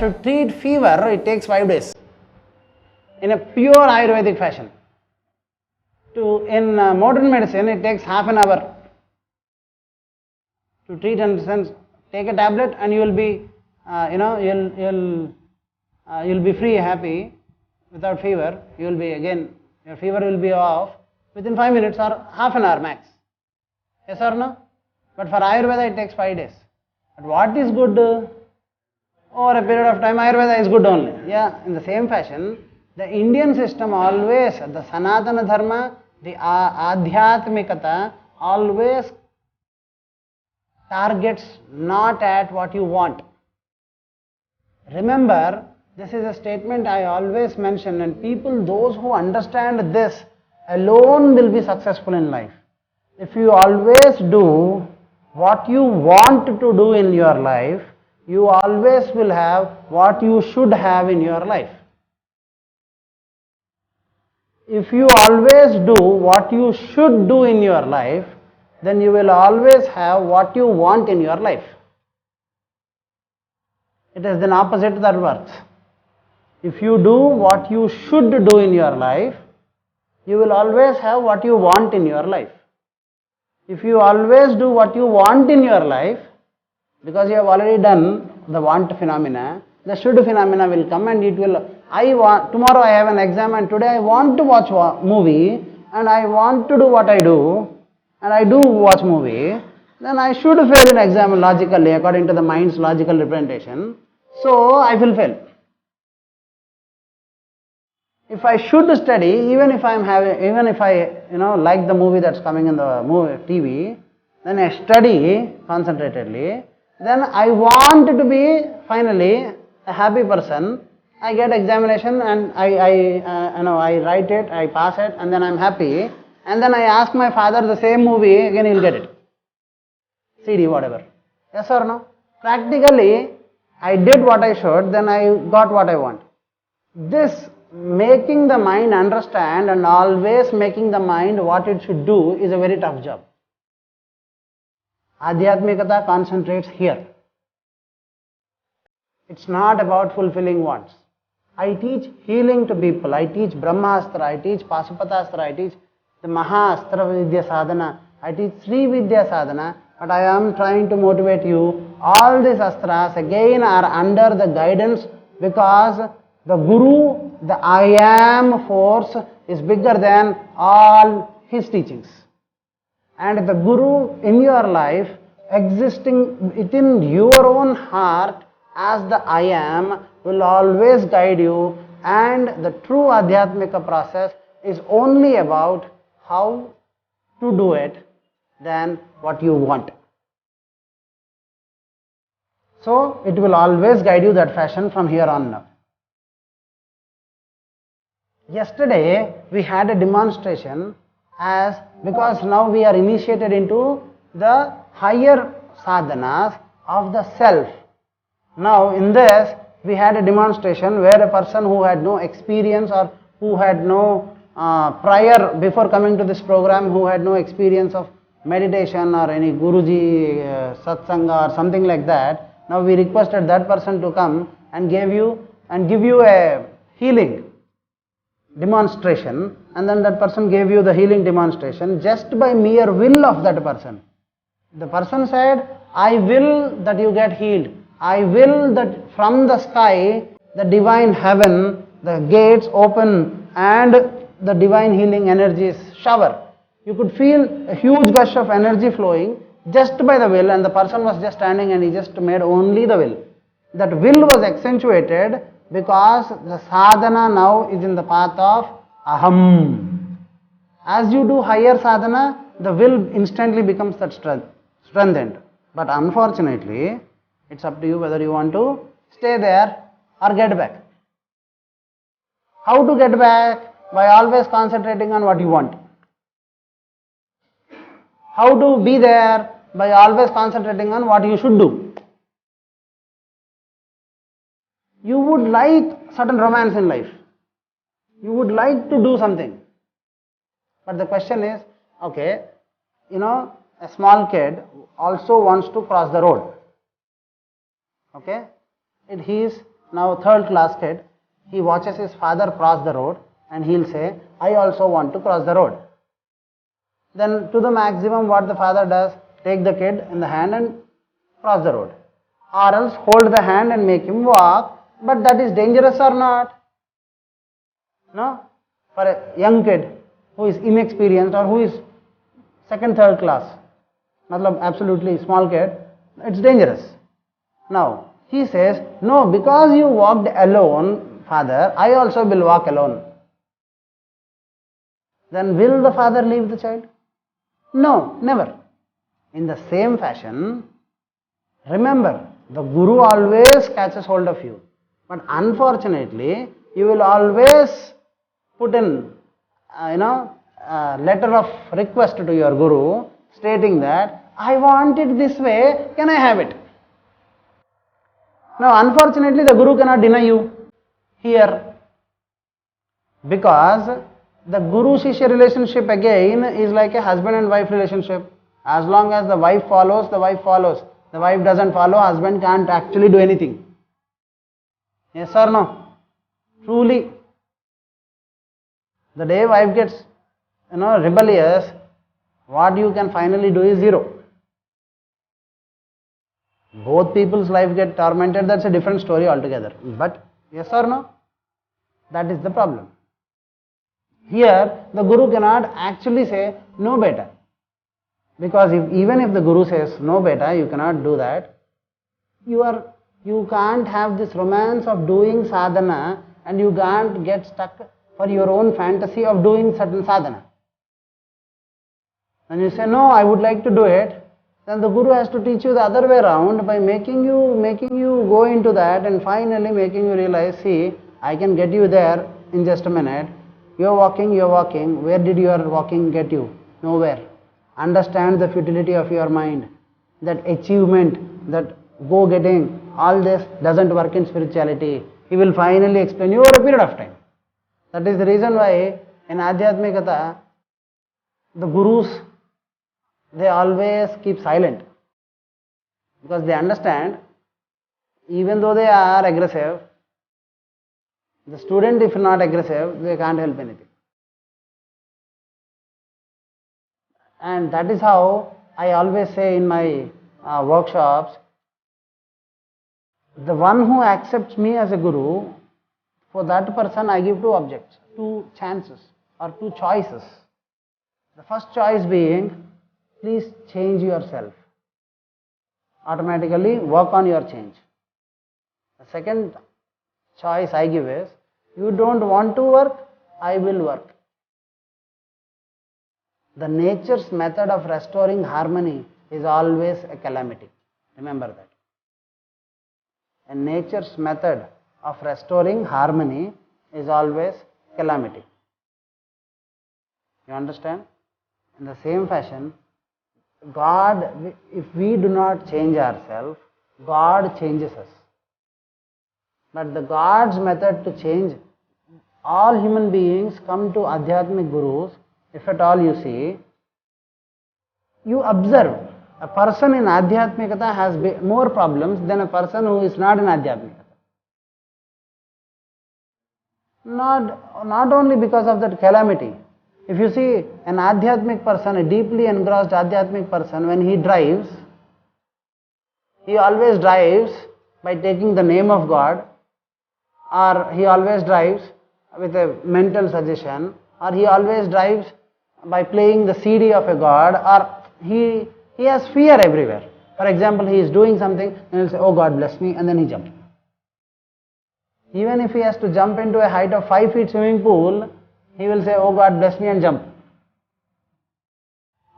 to treat fever, it takes 5 days in a pure Ayurvedic fashion. In modern medicine, it takes half an hour to treat, in the sense, take a tablet and you will be, you'll be free, happy, without fever. You will be again, your fever will be off within 5 minutes or half an hour max. Yes or no? But for Ayurveda, it takes 5 days. But what is good? Over a period of time, Ayurveda is good only. Yeah, in the same fashion, the Indian system always, the Sanatana Dharma, the Adhyatmikata, always targets not at what you want. Remember, this is a statement I always mention, and people, those who understand this alone will be successful in life. If you always do what you want to do in your life, you always will have what you should have in your life. If you always do what you should do in your life, then you will always have what you want in your life. It is the opposite that works. If you do what you should do in your life, you will always have what you want in your life. If you always do what you want in your life, because you have already done the want phenomena, the should phenomena will come, and it will, tomorrow I have an exam and today I want to watch a movie and I want to do what I do, and I do watch movie, then I should fail in exam logically according to the mind's logical representation, so I will fail. If I should study, even if I like the movie that's coming in the movie TV, then I study concentratedly, then I want to be finally a happy person. I get examination and I write it, I pass it, and then I'm happy. And then I ask my father the same movie, again he'll get it. CD, whatever. Yes or no? Practically, I did what I should, then I got what I want. This making the mind understand and always making the mind what it should do is a very tough job. Adhyatmikata concentrates here. It's not about fulfilling wants. I teach healing to people. I teach Brahmastra, I teach Pasupatastra, I teach the Mahastra Vidya Sadhana, I teach Sri Vidya Sadhana, but I am trying to motivate you. All these astras again are under the guidance, because the Guru, the I am force, is bigger than all his teachings. And the Guru in your life, existing within your own heart as the I am, will always guide you, and the true Adhyatmika process is only about how to do it than what you want. So it will always guide you that fashion from here on now. Yesterday we had a demonstration, because now we are initiated into the higher sadhanas of the self. Now in this we had a demonstration where a person who had no experience, or who had no prior, before coming to this program, who had no experience of meditation or any Guruji satsanga or something like that, now we requested that person to come and give you a healing demonstration, and then that person gave you the healing demonstration just by mere will of that person. The person said, I will that you get healed. I will that from the sky, the divine heaven, the gates open and the divine healing energies shower. You could feel a huge gush of energy flowing just by the will, and the person was just standing and he just made only the will. That will was accentuated because the sadhana now is in the path of aham. As you do higher sadhana, the will instantly becomes that strengthened. But unfortunately, it's up to you whether you want to stay there or get back. How to get back? By always concentrating on what you want. How to be there? By always concentrating on what you should do. You would like certain romance in life. You would like to do something. But the question is, okay, a small kid also wants to cross the road. Okay? He is Now third class kid, he watches his father cross the road and he'll say, I also want to cross the road. Then to the maximum what the father does, take the kid in the hand and cross the road. Or else hold the hand and make him walk, but that is dangerous or not? No? For a young kid who is inexperienced or who is second, third class, absolutely small kid, it's dangerous. Now, he says, no, because you walked alone, father, I also will walk alone. Then will the father leave the child? No, never. In the same fashion, remember, the Guru always catches hold of you. But unfortunately, you will always put in, letter of request to your Guru stating that, I want it this way, can I have it? Now, unfortunately, the Guru cannot deny you here because the Guru-Shishya relationship again is like a husband and wife relationship. As long as the wife follows, the wife follows. The wife doesn't follow, husband can't actually do anything. Yes or no? Truly. The day wife gets, rebellious, what you can finally do is zero. Both people's life get tormented, that's a different story altogether. But, yes or no? That is the problem. Here, the Guru cannot actually say, no beta. Because even if the Guru says, no beta, you cannot do that, you can't have this romance of doing sadhana and you can't get stuck for your own fantasy of doing certain sadhana. When you say, no, I would like to do it, then the Guru has to teach you the other way around by making you go into that and finally making you realize, see, I can get you there in just a minute. You're walking. Where did your walking get you? Nowhere. Understand the futility of your mind. That achievement, that go-getting, all this doesn't work in spirituality. He will finally explain you over a period of time. That is the reason why in Adhyatmikata, the Gurus, they always keep silent. Because they understand, even though they are aggressive, the student, if not aggressive, they can't help anything. And that is how I always say in my workshops, the one who accepts me as a Guru, for that person I give two objects, two chances or two choices. The first choice being, please change yourself. Automatically work on your change. The second choice I give is, you don't want to work, I will work. The nature's method of restoring harmony is always a calamity. Remember that. And nature's method of restoring harmony is always calamity. You understand? In the same fashion, God, if we do not change ourselves, God changes us. But the God's method to change, all human beings come to Adhyatmic Gurus. If at all you see, you observe, a person in Adhyatmikata has more problems than a person who is not in Adhyatmikata. Not only because of that calamity. If you see an Adhyatmic person, a deeply engrossed Adhyatmic person, when he drives, he always drives by taking the name of God, or he always drives with a mental suggestion, or he always drives by playing the CD of a god, or he has fear everywhere. For example, he is doing something and he will say, oh God bless me, and then he jumps. Even if he has to jump into a height of 5 feet swimming pool, he will say, oh God bless me, and jump.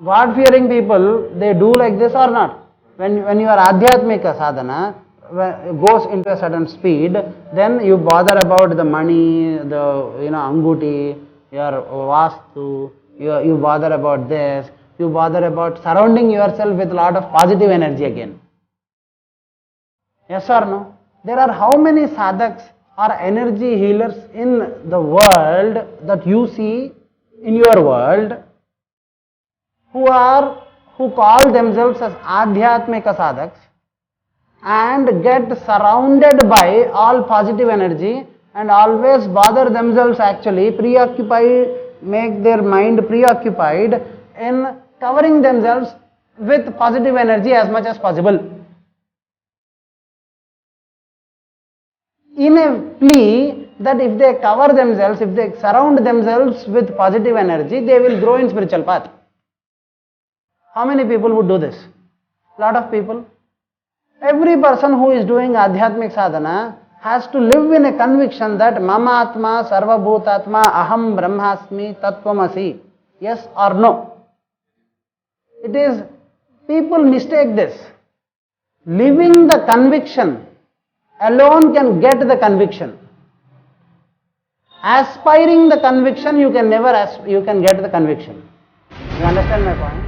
God-fearing people, they do like this or not? When your Adhyatmika sadhana goes into a certain speed, then you bother about the money, the anguti, your vastu, you bother about this, you bother about surrounding yourself with a lot of positive energy again. Yes or no? There are how many sadhaks or energy healers in the world that you see in your world who call themselves as Adhyatmika sadhaks, and get surrounded by all positive energy and always bother themselves, actually preoccupied, make their mind preoccupied in covering themselves with positive energy as much as possible. In a plea that if they cover themselves, if they surround themselves with positive energy, they will grow in spiritual path. How many people would do this? Lot of people. Every person who is doing Adhyatmic sadhana has to live in a conviction that Mama Atma Sarva Bhutatma Aham Brahmasmi Tattvamasi. Yes or no? It is, people mistake this. Living the conviction alone can get the conviction. Aspiring the conviction, you can never, you can get the conviction. You understand my point?